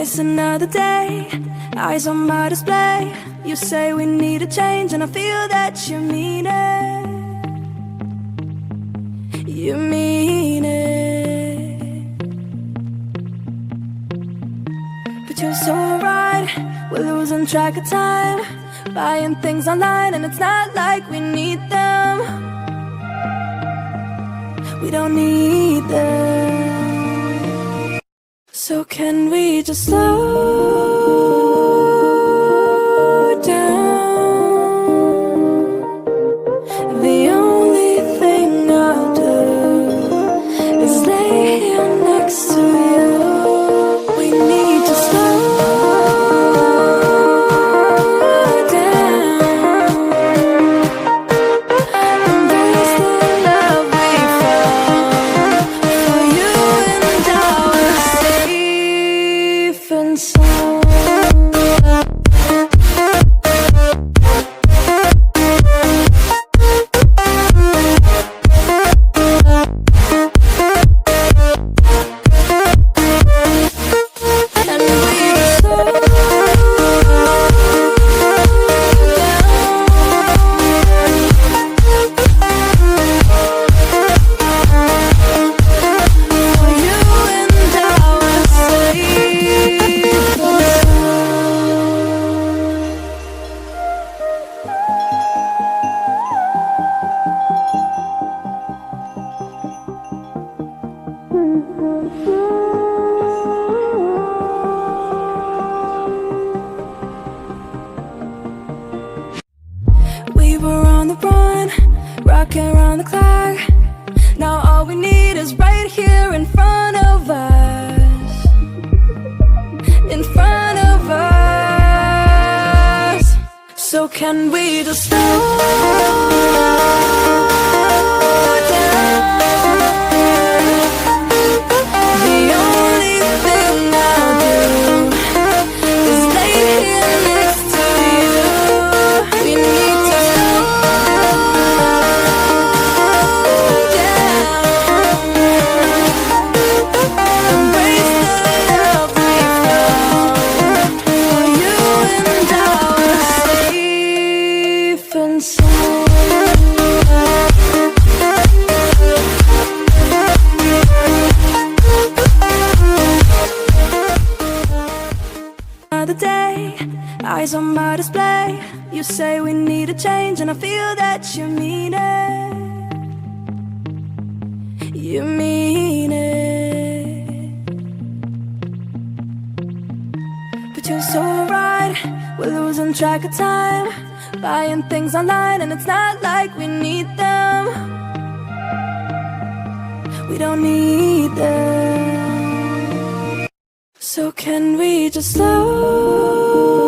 It's another day, eyes on my display. You say we need a change and I feel that you mean it. You mean it. But you're so right, we're losing track of time, buying things online and it's not like we need them. We don't need them. So can we just slow down? The only thing I'll do is lay here next to you. We need to slow down. Embrace the love we found. For you and I were safe and sound. We were on the run, rocking around the clock. Now all we need is right here in front of us. In front of us. So can we just slow down? The only thing I'll do is lay here next to you. We need to slow down. Embrace the love we found. For you and I were safe and sound. Another day, eyes on my display. You say we need a change and I feel that you mean it. You mean it. But you're so right, we're losing track of time, buying things online and it's not like we need them. We don't need them. So can we just slow